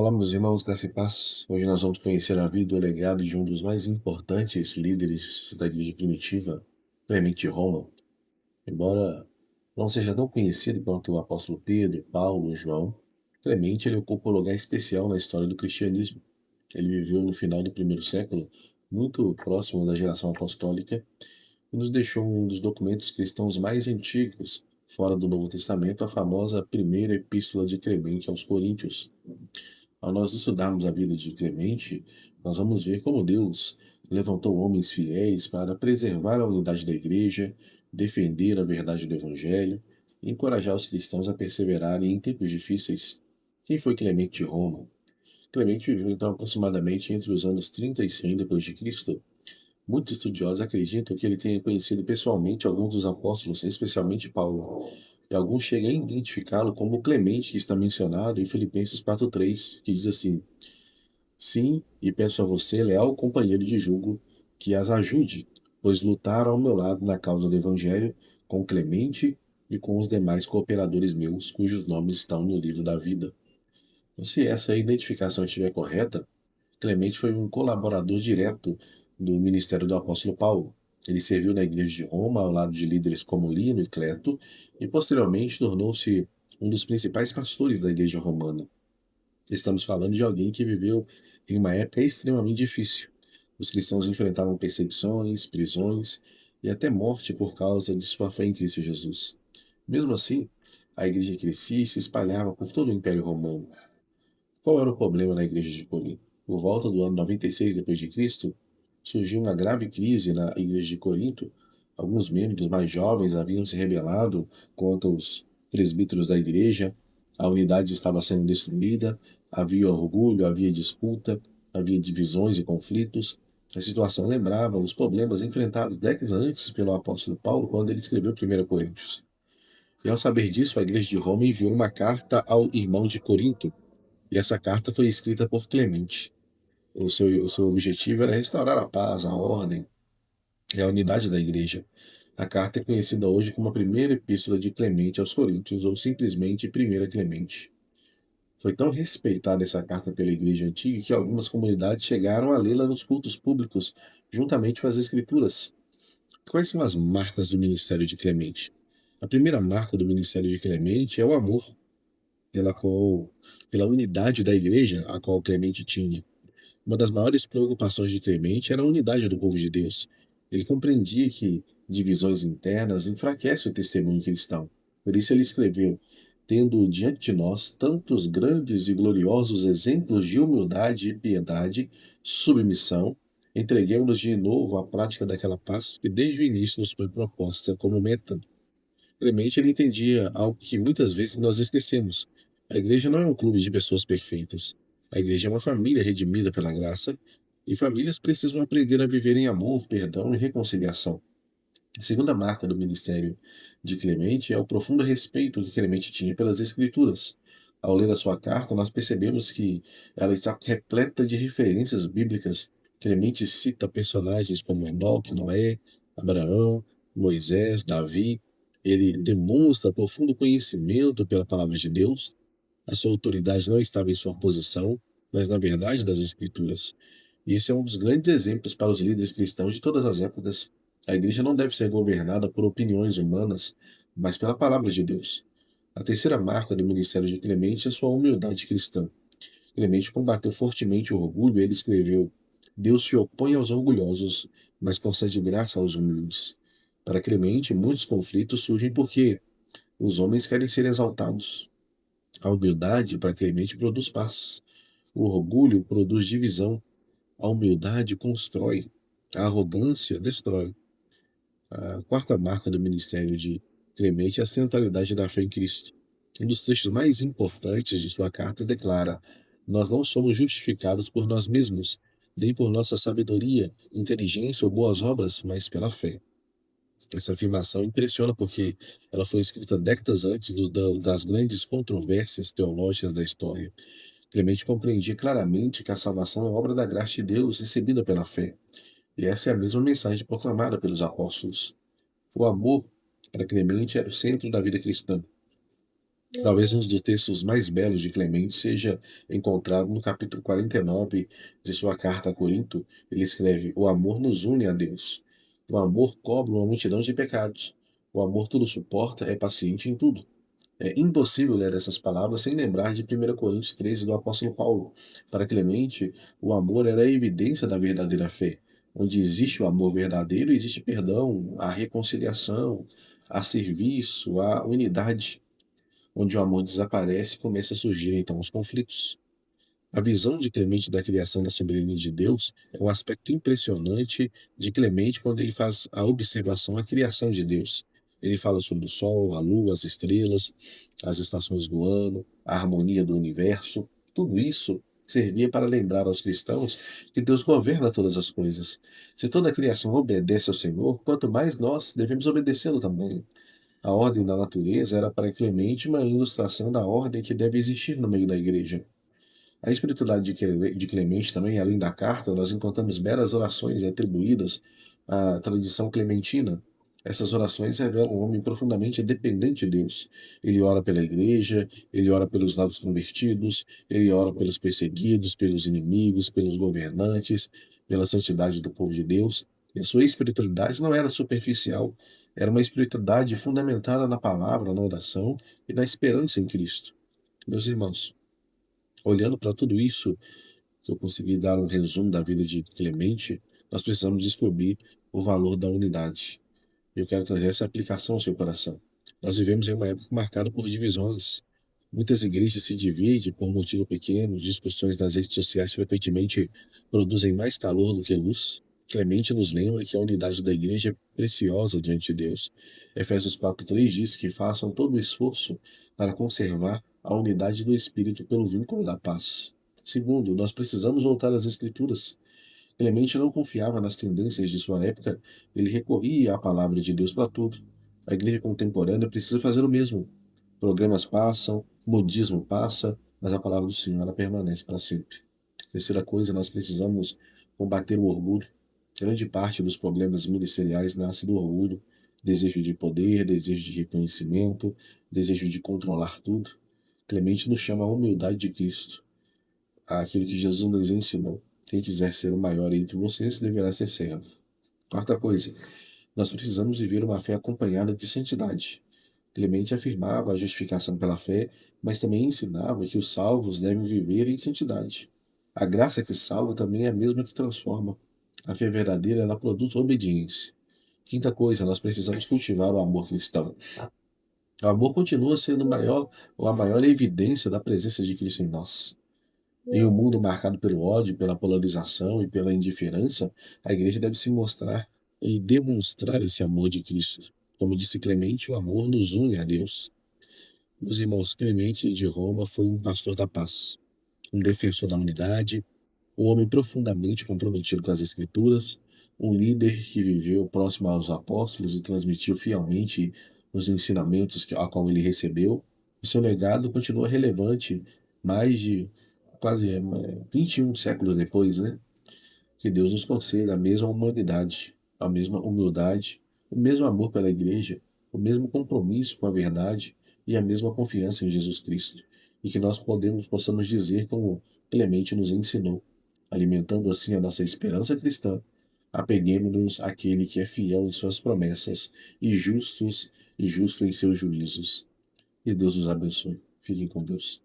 Olá, meus irmãos, graça e paz. Hoje nós vamos conhecer a vida e o legado de um dos mais importantes líderes da igreja primitiva, Clemente de Roma. Embora não seja tão conhecido quanto o apóstolo Pedro, Paulo e João, Clemente ele ocupa um lugar especial na história do cristianismo. Ele viveu no final do primeiro século, muito próximo da geração apostólica, e nos deixou um dos documentos cristãos mais antigos, fora do Novo Testamento, a famosa primeira epístola de Clemente aos Coríntios. Ao nós estudarmos a vida de Clemente, nós vamos ver como Deus levantou homens fiéis para preservar a unidade da igreja, defender a verdade do Evangelho e encorajar os cristãos a perseverarem em tempos difíceis. Quem foi Clemente de Roma? Clemente viveu então aproximadamente entre os anos 30 e 100 depois de Cristo. Muitos estudiosos acreditam que ele tenha conhecido pessoalmente alguns dos apóstolos, especialmente Paulo, e alguns chegam a identificá-lo como o Clemente que está mencionado em Filipenses 4:3, que diz assim: Sim, e peço a você, leal companheiro de julgo, que as ajude, pois lutaram ao meu lado na causa do Evangelho com Clemente e com os demais cooperadores meus, cujos nomes estão no livro da vida. Então, se essa identificação estiver correta, Clemente foi um colaborador direto do ministério do apóstolo Paulo. Ele serviu na igreja de Roma ao lado de líderes como Lino e Cleto e posteriormente tornou-se um dos principais pastores da igreja romana. Estamos falando de alguém que viveu em uma época extremamente difícil. Os cristãos enfrentavam perseguições, prisões e até morte por causa de sua fé em Cristo Jesus. Mesmo assim, a igreja crescia e se espalhava por todo o Império Romano. Qual era o problema na igreja de Corinto? Por volta do ano 96 depois de Cristo, surgiu uma grave crise na igreja de Corinto. Alguns membros mais jovens haviam se rebelado contra os presbíteros da igreja. A unidade estava sendo destruída, havia orgulho, havia disputa, havia divisões e conflitos. A situação lembrava os problemas enfrentados décadas antes pelo apóstolo Paulo quando ele escreveu 1 Coríntios. E ao saber disso, a igreja de Roma enviou uma carta ao irmão de Corinto, e essa carta foi escrita por Clemente. O seu objetivo era restaurar a paz, a ordem e a unidade da igreja. A carta é conhecida hoje como a primeira epístola de Clemente aos Coríntios, ou simplesmente Primeira Clemente. Foi tão respeitada essa carta pela igreja antiga que algumas comunidades chegaram a lê-la nos cultos públicos, juntamente com as escrituras. Quais são as marcas do ministério de Clemente? A primeira marca do ministério de Clemente é o amor pela qual, pela unidade da igreja a qual Clemente tinha. Uma das maiores preocupações de Clemente era a unidade do povo de Deus. Ele compreendia que divisões internas enfraquecem o testemunho cristão. Por isso ele escreveu: Tendo diante de nós tantos grandes e gloriosos exemplos de humildade e piedade, submissão, entreguemos-nos de novo à prática daquela paz que desde o início nos foi proposta como meta. Clemente ele entendia algo que muitas vezes nós esquecemos. A igreja não é um clube de pessoas perfeitas. A igreja é uma família redimida pela graça, e famílias precisam aprender a viver em amor, perdão e reconciliação. A segunda marca do ministério de Clemente é o profundo respeito que Clemente tinha pelas Escrituras. Ao ler a sua carta, nós percebemos que ela está repleta de referências bíblicas. Clemente cita personagens como Enoque, Noé, Abraão, Moisés, Davi. Ele demonstra profundo conhecimento pela palavra de Deus. A sua autoridade não estava em sua posição, mas na verdade das Escrituras. E esse é um dos grandes exemplos para os líderes cristãos de todas as épocas. A igreja não deve ser governada por opiniões humanas, mas pela palavra de Deus. A terceira marca do ministério de Clemente é sua humildade cristã. Clemente combateu fortemente o orgulho e ele escreveu: Deus se opõe aos orgulhosos, mas concede graça aos humildes. Para Clemente, muitos conflitos surgem porque os homens querem ser exaltados. A humildade, para Clemente, produz paz. O orgulho produz divisão. A humildade constrói. A arrogância destrói. A quarta marca do ministério de Clemente é a centralidade da fé em Cristo. Um dos trechos mais importantes de sua carta declara: Nós não somos justificados por nós mesmos, nem por nossa sabedoria, inteligência ou boas obras, mas pela fé. Essa afirmação impressiona porque ela foi escrita décadas antes das grandes controvérsias teológicas da história. Clemente compreendia claramente que a salvação é obra da graça de Deus recebida pela fé. E essa é a mesma mensagem proclamada pelos apóstolos. O amor, para Clemente, era o centro da vida cristã. Talvez um dos textos mais belos de Clemente seja encontrado no capítulo 49 de sua carta a Corinto. Ele escreve: O amor nos une a Deus. O amor cobre uma multidão de pecados. O amor tudo suporta, é paciente em tudo. É impossível ler essas palavras sem lembrar de 1 Coríntios 13 do apóstolo Paulo. Para Clemente, o amor era a evidência da verdadeira fé. Onde existe o amor verdadeiro, existe perdão, a reconciliação, a serviço, a unidade. Onde o amor desaparece, começa a surgir então os conflitos. A visão de Clemente da criação da soberania de Deus é um aspecto impressionante de Clemente quando ele faz a observação à criação de Deus. Ele fala sobre o sol, a lua, as estrelas, as estações do ano, a harmonia do universo. Tudo isso servia para lembrar aos cristãos que Deus governa todas as coisas. Se toda a criação obedece ao Senhor, quanto mais nós devemos obedecê-lo também. A ordem da natureza era para Clemente uma ilustração da ordem que deve existir no meio da igreja. A espiritualidade de Clemente também, além da carta, nós encontramos belas orações atribuídas à tradição clementina. Essas orações revelam um homem profundamente dependente de Deus. Ele ora pela igreja, ele ora pelos novos convertidos, ele ora pelos perseguidos, pelos inimigos, pelos governantes, pela santidade do povo de Deus. E a sua espiritualidade não era superficial, era uma espiritualidade fundamentada na palavra, na oração e na esperança em Cristo. Meus irmãos, olhando para tudo isso, que eu consegui dar um resumo da vida de Clemente, nós precisamos descobrir o valor da unidade. Eu quero trazer essa aplicação ao seu coração. Nós vivemos em uma época marcada por divisões. Muitas igrejas se dividem por motivo pequeno, discussões nas redes sociais frequentemente produzem mais calor do que luz. Clemente nos lembra que a unidade da igreja é preciosa diante de Deus. Efésios 4:3 diz que façam todo o esforço para conservar a unidade do Espírito pelo vínculo da paz. Segundo, nós precisamos voltar às Escrituras. Clemente não confiava nas tendências de sua época, ele recorria à palavra de Deus para tudo. A igreja contemporânea precisa fazer o mesmo. Programas passam, modismo passa, mas a palavra do Senhor ela permanece para sempre. Terceira coisa, nós precisamos combater o orgulho. Grande parte dos problemas ministeriais nasce do orgulho, desejo de poder, desejo de reconhecimento, desejo de controlar tudo. Clemente nos chama à humildade de Cristo, àquilo que Jesus nos ensinou. Quem quiser ser o maior entre vocês deverá ser servo. Quarta coisa, nós precisamos viver uma fé acompanhada de santidade. Clemente afirmava a justificação pela fé, mas também ensinava que os salvos devem viver em santidade. A graça que salva também é a mesma que transforma. A fé verdadeira, ela produz obediência. Quinta coisa, nós precisamos cultivar o amor cristão. O amor continua sendo o maior ou a maior evidência da presença de Cristo em nós. Em um mundo marcado pelo ódio, pela polarização e pela indiferença, a igreja deve se mostrar e demonstrar esse amor de Cristo. Como disse Clemente, o amor nos une a Deus. Meus irmãos, Clemente de Roma foi um pastor da paz, um defensor da unidade, um homem profundamente comprometido com as Escrituras, um líder que viveu próximo aos apóstolos e transmitiu fielmente os ensinamentos a qual ele recebeu. O seu legado continua relevante mais de quase 21 séculos depois, né? Que Deus nos conceda a mesma humanidade, a mesma humildade, o mesmo amor pela igreja, o mesmo compromisso com a verdade e a mesma confiança em Jesus Cristo. E que nós possamos dizer como Clemente nos ensinou, alimentando assim a nossa esperança cristã, apeguemos-nos àquele que é fiel em suas promessas e justo em seus juízos. Que Deus nos abençoe. Fiquem com Deus.